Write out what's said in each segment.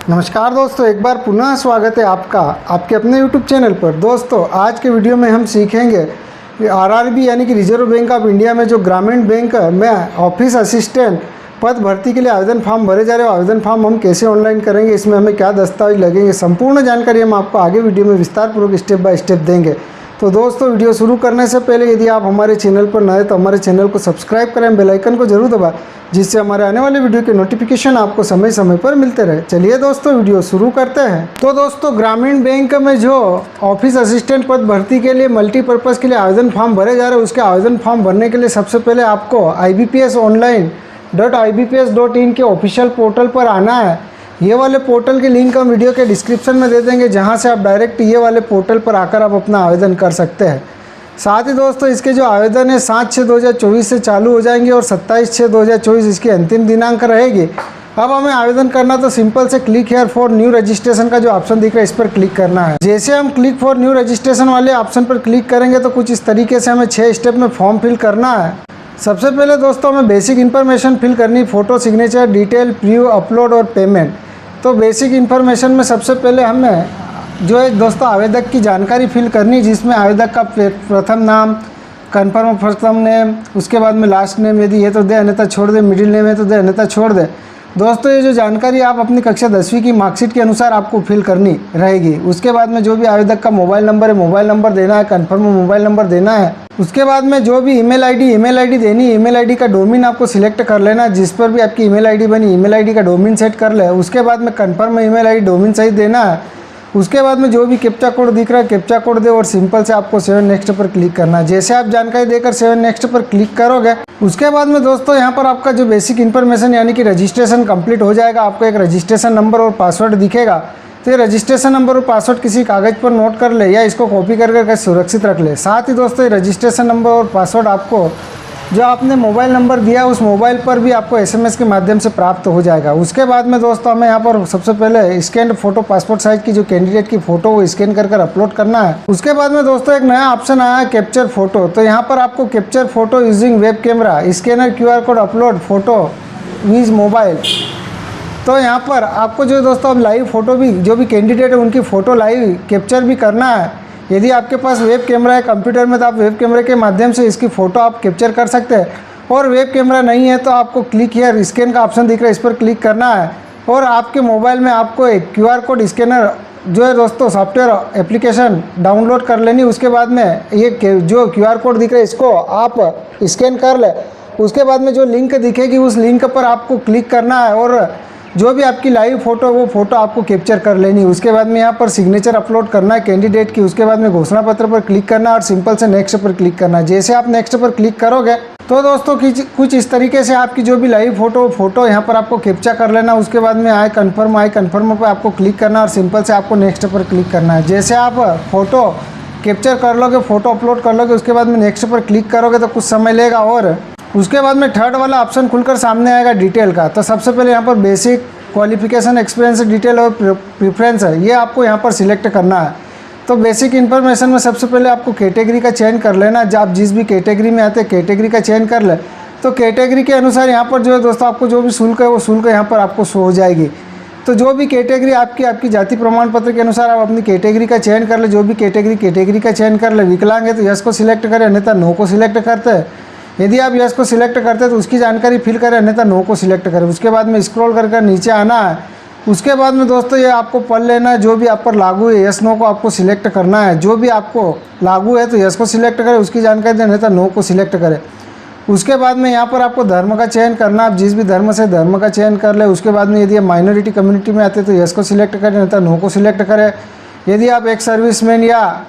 नमस्कार दोस्तों, एक बार पुनः स्वागत है आपका आपके अपने YouTube चैनल पर। दोस्तों, आज के वीडियो में हम सीखेंगे कि RRB यानी कि रिजर्व बैंक ऑफ इंडिया में जो ग्रामीण बैंक में ऑफिस असिस्टेंट पद भर्ती के लिए आवेदन फॉर्म भरे जा रहे हैं। आवेदन फॉर्म हम कैसे ऑनलाइन करेंगे, इसमें हमें क्या दस्तावेज लगेंगे, संपूर्ण जानकारी हम आपको आगे वीडियो में विस्तारपूर्वक स्टेप बाय स्टेप देंगे। तो दोस्तों, वीडियो शुरू करने से पहले यदि आप हमारे चैनल पर नए तो हमारे चैनल को सब्सक्राइब करें, बेल आइकन को जरूर दबाएं, जिससे हमारे आने वाले वीडियो के नोटिफिकेशन आपको समय समय पर मिलते रहे। चलिए दोस्तों, वीडियो शुरू करते हैं। तो दोस्तों, ग्रामीण बैंक में जो ऑफिस असिस्टेंट पद भर्ती के लिए मल्टीपर्पज़ के लिए आवेदन फॉर्म भरे जा रहे हैं, उसके आवेदन फॉर्म भरने के लिए सबसे पहले आपको ibpsonline.ibps.in के ऑफिशियल पोर्टल पर आना है। ये वाले पोर्टल के लिंक हम वीडियो के डिस्क्रिप्शन में दे देंगे, जहाँ से आप डायरेक्ट ये वाले पोर्टल पर आकर आप अपना आवेदन कर सकते हैं। साथ ही दोस्तों, इसके जो आवेदन है 7/6/2024 से चालू हो जाएंगे और 27/6/2024 इसकी अंतिम दिनांक रहेगी। अब हमें आवेदन करना तो सिंपल से click here for new registration का जो ऑप्शन दिख रहा है, इस पर क्लिक करना है। जैसे हम क्लिक फॉर न्यू रजिस्ट्रेशन वाले ऑप्शन पर क्लिक करेंगे तो कुछ इस तरीके से हमें 6 स्टेप में फॉर्म फिल करना है। सबसे पहले दोस्तों, हमें बेसिक इन्फॉर्मेशन फिल करनी, photo, signature, detail, preview, upload और पेमेंट। तो बेसिक इन्फॉर्मेशन में सबसे पहले हमें जो है दोस्तों आवेदक की जानकारी फिल करनी, जिसमें आवेदक का प्रथम नाम, कन्फर्म प्रथम नेम, उसके बाद में लास्ट नेम यदि है तो दे, अन्यथा छोड़ दे, मिडिल नेम है तो दे, अन्यथा छोड़ दे। दोस्तों, ये जो जानकारी आप अपनी कक्षा 10वीं की मार्कशीट के अनुसार आपको फिल करनी रहेगी। उसके बाद में जो भी आवेदक का मोबाइल नंबर है, मोबाइल नंबर देना है, कन्फर्म मोबाइल नंबर देना है। उसके बाद में जो भी ईमेल आईडी देनी, ईमेल आईडी का डोमेन आपको सिलेक्ट कर लेना, जिस पर भी आपकी ईमेल आईडी बनी, ईमेल आईडी का डोमेन सेट कर ले। उसके बाद में कन्फर्म ईमेल आईडी डोमेन सहित देना है। उसके बाद में जो भी कैप्चा कोड दिख रहा है, कैप्चा कोड दे और सिंपल से आपको 7 नेक्स्ट पर क्लिक करना है। जैसे आप जानकारी देकर 7 नेक्स्ट पर क्लिक करोगे, उसके बाद में दोस्तों यहाँ पर आपका जो बेसिक इन्फॉर्मेशन यानी कि रजिस्ट्रेशन कंप्लीट हो जाएगा। आपको एक रजिस्ट्रेशन नंबर और पासवर्ड दिखेगा। तो ये रजिस्ट्रेशन नंबर और पासवर्ड किसी कागज़ पर नोट कर ले या इसको कॉपी करके सुरक्षित रख ले। साथ ही दोस्तों, ये रजिस्ट्रेशन नंबर और पासवर्ड आपको जो आपने मोबाइल नंबर दिया उस मोबाइल पर भी आपको SMS के माध्यम से प्राप्त हो जाएगा। उसके बाद में दोस्तों, हमें यहाँ पर सबसे पहले स्कैन फोटो, पासपोर्ट साइज की जो कैंडिडेट की फ़ोटो वो स्कैन कर अपलोड करना है। उसके बाद में दोस्तों एक नया ऑप्शन आया है कैप्चर फोटो। तो यहाँ पर आपको capture photo using web camera, scanner, QR code, upload photo via mobile. तो यहाँ पर आपको जो दोस्तों अब लाइव फ़ोटो भी जो भी कैंडिडेट है उनकी फ़ोटो लाइव कैप्चर भी करना है। यदि आपके पास वेब कैमरा है कंप्यूटर में तो आप वेब कैमरे के माध्यम से इसकी फ़ोटो आप कैप्चर कर सकते हैं। और वेब कैमरा नहीं है तो आपको क्लिक हियर स्कैन का ऑप्शन दिख रहा है, इस पर क्लिक करना है। और आपके मोबाइल में आपको एक QR कोड स्कैनर जो है दोस्तों सॉफ्टवेयर एप्लीकेशन डाउनलोड कर लेनी। उसके बाद में ये जो QR कोड दिख रहा है इसको आप स्कैन कर ले। उसके बाद में जो लिंक दिखेगी उस लिंक पर आपको क्लिक करना है और जो भी आपकी लाइव फ़ोटो वो फ़ोटो आपको कैप्चर कर लेनी। उसके बाद में यहाँ पर सिग्नेचर अपलोड करना है कैंडिडेट की। उसके बाद में घोषणा पत्र पर क्लिक करना है और सिंपल से नेक्स्ट पर क्लिक करना है। जैसे आप नेक्स्ट पर क्लिक करोगे तो दोस्तों कुछ इस तरीके से आपकी जो भी लाइव फ़ोटो यहाँ पर आपको कैप्चर कर लेना। उसके बाद में आई कन्फर्म पर आपको क्लिक करना और सिंपल से आपको नेक्स्ट पर क्लिक करना है। जैसे आप फ़ोटो कैप्चर कर लोगे, फ़ोटो अपलोड कर लोगे, उसके बाद में नेक्स्ट पर क्लिक करोगे तो कुछ समय लेगा। और उसके बाद में थर्ड वाला ऑप्शन खुलकर सामने आएगा डिटेल का। तो सबसे पहले यहाँ पर बेसिक, क्वालिफिकेशन, एक्सपीरियंस, डिटेल और प्रेफरेंस है, ये आपको यहाँ पर सिलेक्ट करना है। तो बेसिक इन्फॉर्मेशन में सबसे पहले आपको कैटेगरी का चयन कर लेना। जब आप जिस भी कैटेगरी में आते हैं कैटेगरी का चयन कर ले। तो कैटेगरी के अनुसार यहाँ पर जो है दोस्तों आपको जो भी शुल्क है वो शुल्क यहाँ पर आपको शो हो जाएगी। तो जो भी कैटेगरी आपकी जाति प्रमाण पत्र के अनुसार आप अपनी कैटेगरी का चयन कर ले। जो भी कैटेगरी का चयन कर ले। विकलांग है तो यस को सिलेक्ट करें, अन्यथा नो को सिलेक्ट करते हैं। यदि आप यस को सिलेक्ट करते हैं तो उसकी जानकारी फिल करें, अन्यथा नो को सिलेक्ट करें। उसके बाद में स्क्रॉल कर नीचे आना है। उसके बाद में दोस्तों ये आपको पढ़ लेना है जो भी आप पर लागू है, यस नो को आपको सिलेक्ट करना है। जो भी आपको लागू है तो यस को सिलेक्ट करें, उसकी जानकारी दें, अन्यथा नो को सिलेक्ट करें। उसके बाद में यहाँ पर आपको धर्म का चयन करना, आप जिस भी धर्म से धर्म का चयन कर ले। उसके बाद में यदि आप माइनॉरिटी कम्युनिटी में आते हैं तो यस को सिलेक्ट करें, अन्यथा नो को सिलेक्ट करें। यदि आप एक सर्विसमैन या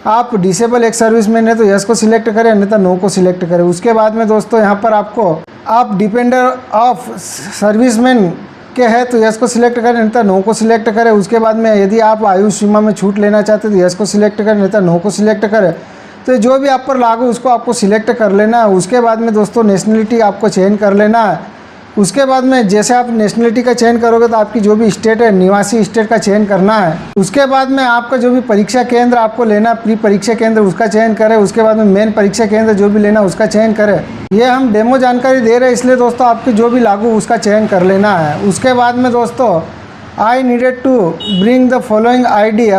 आप डिसेबल एक सर्विसमैन है तो यस को सिलेक्ट करें, अन्यथा नो को सिलेक्ट करें। उसके बाद में दोस्तों यहाँ पर आपको आप डिपेंडर ऑफ सर्विसमैन के है तो यस को सिलेक्ट करें, अन्यथा नो को सिलेक्ट करें। उसके बाद में यदि आप आयु सीमा में छूट लेना चाहते हैं तो यस को सिलेक्ट करें, अन्यथा नो को सिलेक्ट करें। तो जो भी आप पर लागू उसको आपको सिलेक्ट कर लेना है। उसके बाद में दोस्तों नेशनलिटी आपको चेंज कर लेना है। उसके बाद में जैसे आप नेशनलिटी का चयन करोगे तो आपकी जो भी स्टेट है, निवासी स्टेट का चयन करना है। उसके बाद में आपका जो भी परीक्षा केंद्र आपको लेना, प्री परीक्षा केंद्र उसका चयन करें। उसके बाद में मेन परीक्षा केंद्र जो भी लेना उसका चयन करें। ये हम डेमो जानकारी दे रहे हैं, इसलिए दोस्तों आपकी जो भी लागू उसका चयन कर लेना है। उसके बाद में दोस्तों I needed to bring the following ID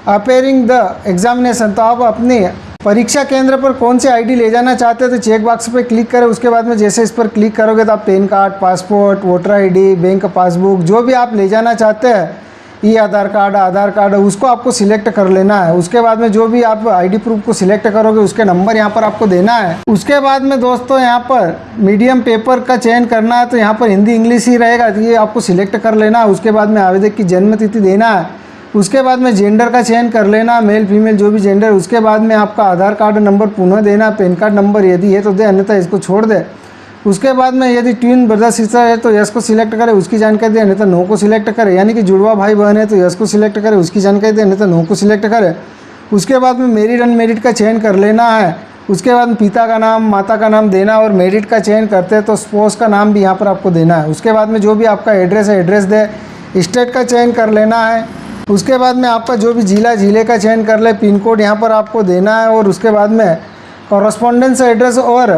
appearing the examination. तो आप अपनी परीक्षा केंद्र पर कौन सी ID ले जाना चाहते हैं तो चेक बॉक्स पे क्लिक करें। उसके बाद में जैसे इस पर क्लिक करोगे तो आप pan card, passport, voter ID, bank passbook जो भी आप ले जाना चाहते हैं, आधार कार्ड उसको आपको सिलेक्ट कर लेना है। उसके बाद में जो भी आप ID प्रूफ को सिलेक्ट करोगे उसके नंबर यहाँ पर आपको देना है। उसके बाद में दोस्तों यहाँ पर मीडियम पेपर का चयन करना है, तो यहाँ पर हिंदी इंग्लिश ही रहेगा, तो ये आपको सिलेक्ट कर लेना है। उसके बाद में आवेदक की जन्म तिथि देना है। उसके बाद में जेंडर का चयन कर लेना, मेल फीमेल जो भी जेंडर। उसके बाद में आपका आधार कार्ड नंबर पुनः देना, पैन कार्ड नंबर यदि है तो दे, अन्यथा इसको छोड़ दे। उसके बाद में यदि ट्विन ब्रदर सिस्टर है तो यस को सिलेक्ट करें, उसकी जानकारी दे, अन्यथा नो को सिलेक्ट करें। यानी कि जुड़वा भाई बहन है तो यस को सिलेक्ट करें, उसकी जानकारी दे, अन्यथा नो को सिलेक्ट करें। उसके बाद में मेरिड अनमेरिड का चयन कर लेना है। उसके बाद पिता का नाम, माता का नाम देना, और मेरिड का चयन करते हैं तो स्पोस का नाम भी यहाँ पर आपको देना है। उसके बाद में जो भी आपका एड्रेस है एड्रेस दे, स्टेट का चयन कर लेना है। उसके बाद में आपका जो भी जिले का चयन कर ले, पिन कोड यहाँ पर आपको देना है। और उसके बाद में कॉरस्पॉन्डेंस एड्रेस और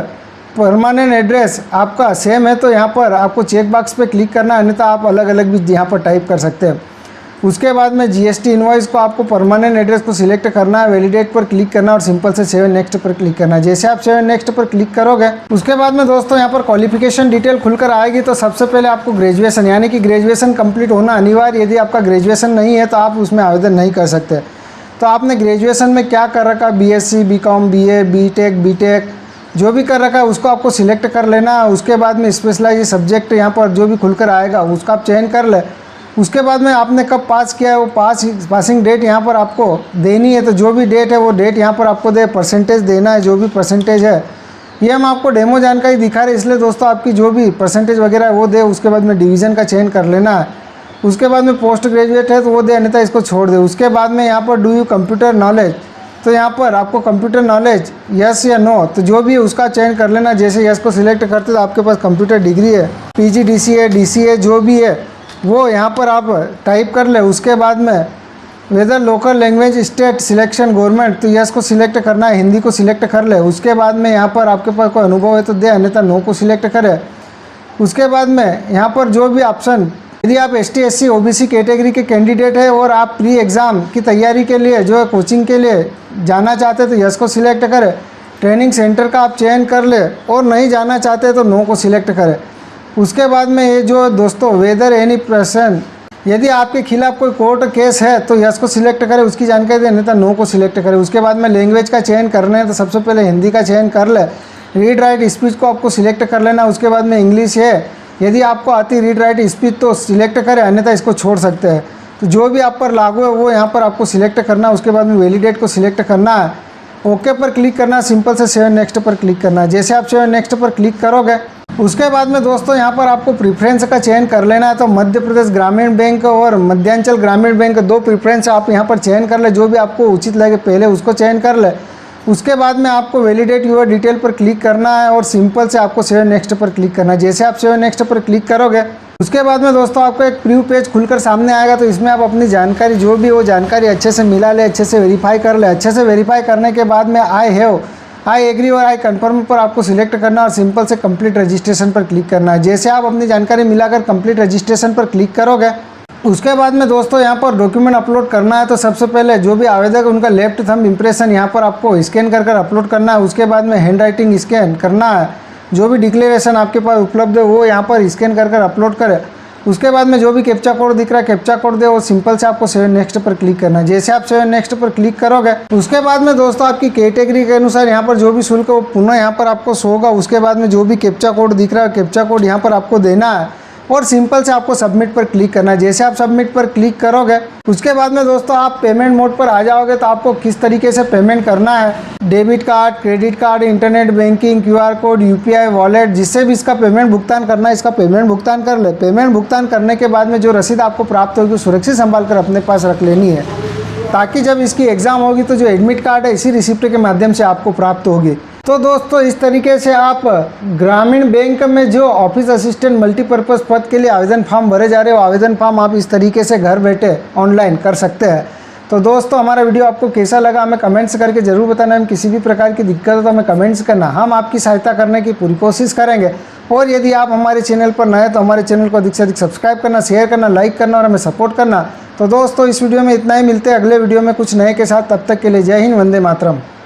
परमानेंट एड्रेस आपका सेम है तो यहाँ पर आपको चेक बॉक्स पे क्लिक करना है, अन्यथा आप अलग अलग भी यहाँ पर टाइप कर सकते हैं। उसके बाद में GST इनवॉइस को आपको परमानेंट एड्रेस को सिलेक्ट करना है, वैलिडेट पर क्लिक करना है और सिंपल से सेव नेक्स्ट पर क्लिक करना है। जैसे आप सेव नेक्स्ट पर क्लिक करोगे उसके बाद में दोस्तों यहाँ पर क्वालिफिकेशन डिटेल खुलकर आएगी। तो सबसे पहले आपको ग्रेजुएशन यानी कि ग्रेजुएशन कंप्लीट होना अनिवार्य। यदि आपका ग्रेजुएशन नहीं है तो आप उसमें आवेदन नहीं कर सकते। तो आपने ग्रेजुएशन में क्या कर रखा, BSc, BCom, BA, BTech, BTech जो भी कर रखा है उसको आपको सिलेक्ट कर लेना है। उसके बाद में स्पेशलाइज सब्जेक्ट यहाँ पर जो भी खुलकर आएगा उसका आप चयन कर ले। उसके बाद में आपने कब पास किया है वो पासिंग डेट यहाँ पर आपको देनी है। तो जो भी डेट है वो डेट यहाँ पर आपको दे, परसेंटेज देना है जो भी परसेंटेज है। ये हम आपको डेमो जानकारी दिखा रहे हैं, इसलिए दोस्तों आपकी जो भी परसेंटेज वगैरह है वो दे। उसके बाद में डिवीज़न का चयन कर लेना है। उसके बाद में पोस्ट ग्रेजुएट है तो वो दे, अन्यथा इसको छोड़ दे। उसके बाद में यहाँ पर डू यू कंप्यूटर नॉलेज, तो यहाँ पर आपको कंप्यूटर नॉलेज यस या नो, तो जो भी है उसका चयन कर लेना। जैसे यस को सिलेक्ट करते तो आपके पास कंप्यूटर डिग्री है, PG DCA DCA जो भी है वो यहाँ पर आप टाइप कर ले। उसके बाद में whether local language state selection government, तो यस को सिलेक्ट करना है, हिंदी को सिलेक्ट कर ले। उसके बाद में यहाँ पर आपके पास कोई अनुभव है तो दे, अन्यथा नो को सिलेक्ट करे। उसके बाद में यहाँ पर जो भी ऑप्शन, यदि आप ST SC OBC कैटेगरी के कैंडिडेट है और आप प्री एग्ज़ाम की तैयारी के लिए जो है कोचिंग के लिए जाना चाहते हैं तो यस को सिलेक्ट करें, ट्रेनिंग सेंटर का आप चयन कर ले। और नहीं जाना चाहते तो नो को सिलेक्ट करें। उसके बाद में ये जो दोस्तों वेदर एनी पर्सन, यदि आपके खिलाफ कोई कोर्ट केस है तो यस को सिलेक्ट करें, उसकी जानकारी दें, अन्यथा नो को सिलेक्ट करें। उसके बाद में लैंग्वेज का चयन करना है तो सबसे पहले हिंदी का चयन कर ले। रीड राइट स्पीच को आपको सिलेक्ट कर लेना। उसके बाद में इंग्लिश है, यदि आपको आती रीड राइट स्पीच तो सिलेक्ट करें, अन्यथा इसको छोड़ सकते हैं। तो जो भी आप पर लागू है वो यहाँ पर आपको सिलेक्ट करना है। उसके बाद में वैलिडेट को सिलेक्ट करना है, ओके पर क्लिक करना है, सिंपल से सेव नेक्स्ट पर क्लिक करना है। जैसे आप सेव नेक्स्ट पर क्लिक करोगे उसके बाद में दोस्तों यहाँ पर आपको प्रेफरेंस का चयन कर लेना है। तो मध्य प्रदेश ग्रामीण बैंक और मध्यांचल ग्रामीण बैंक दो प्रेफरेंस आप यहाँ पर चयन कर ले, जो भी आपको उचित लगे पहले उसको चयन कर ले। उसके बाद में आपको वैलिडेट यूर डिटेल पर क्लिक करना है और सिंपल से आपको सेव नेक्स्ट पर क्लिक करना है। जैसे आप सेव नेक्स्ट पर क्लिक करोगे उसके बाद में दोस्तों आपको एक प्रीव्यू पेज खुलकर सामने आएगा। तो इसमें आप अपनी जानकारी जो भी हो जानकारी अच्छे से मिला ले, अच्छे से वेरीफाई कर ले। अच्छे से वेरीफाई करने के बाद में आई एग्री और आई कंफर्म पर आपको सिलेक्ट करना और सिंपल से कंप्लीट रजिस्ट्रेशन पर क्लिक करना है। जैसे आप अपनी जानकारी मिलाकर कंप्लीट रजिस्ट्रेशन पर क्लिक करोगे उसके बाद में दोस्तों यहाँ पर डॉक्यूमेंट अपलोड करना है। तो सबसे पहले जो भी आवेदक उनका लेफ्ट थंब इम्प्रेशन यहाँ पर आपको स्कैन कर अपलोड करना है। उसके बाद में हैंड राइटिंग स्कैन करना है, जो भी डिक्लेरेशन आपके पास उपलब्ध है वो यहाँ पर स्कैन कर अपलोड करें। उसके बाद में जो भी कैप्चा कोड दिख रहा है कैप्चा कोड दे और सिंपल से आपको सेव नेक्स्ट पर क्लिक करना है। जैसे आप सेव नेक्स्ट पर क्लिक करोगे उसके बाद में दोस्तों आपकी कैटेगरी के अनुसार यहाँ पर जो भी शुल्क है वो पुनः यहाँ पर आपको शो होगा। उसके बाद में जो भी कैप्चा कोड दिख रहा है कैप्चा कोड यहाँ पर आपको देना है और सिंपल से आपको सबमिट पर क्लिक करना है। जैसे आप सबमिट पर क्लिक करोगे उसके बाद में दोस्तों आप पेमेंट मोड पर आ जाओगे। तो आपको किस तरीके से पेमेंट करना है, debit card, credit card, internet banking, QR code, UPI wallet, जिससे भी इसका पेमेंट भुगतान करना है इसका पेमेंट भुगतान कर ले। पेमेंट भुगतान करने के बाद में जो रसीद आपको प्राप्त होगी सुरक्षित संभाल कर अपने पास रख लेनी है, ताकि जब इसकी एग्ज़ाम होगी तो जो एडमिट कार्ड है इसी रिसिप्ट के माध्यम से आपको प्राप्त होगी। तो दोस्तों इस तरीके से आप ग्रामीण बैंक में जो ऑफिस असिस्टेंट मल्टीपर्पज़ पद के लिए आवेदन फॉर्म भरे जा रहे हो, आवेदन फॉर्म आप इस तरीके से घर बैठे ऑनलाइन कर सकते हैं। तो दोस्तों हमारा वीडियो आपको कैसा लगा हमें कमेंट्स करके ज़रूर बताना। हम किसी भी प्रकार की दिक्कत हो तो हमें कमेंट्स करना, हम आपकी सहायता करने की पूरी कोशिश करेंगे। और यदि आप हमारे चैनल पर नए तो हमारे चैनल को अधिक से अधिक सब्सक्राइब करना, शेयर करना, लाइक करना और हमें सपोर्ट करना। तो दोस्तों इस वीडियो में इतना ही, मिलते हैं अगले वीडियो में कुछ नए के साथ। तब तक के लिए जय हिंद, वंदे मातरम।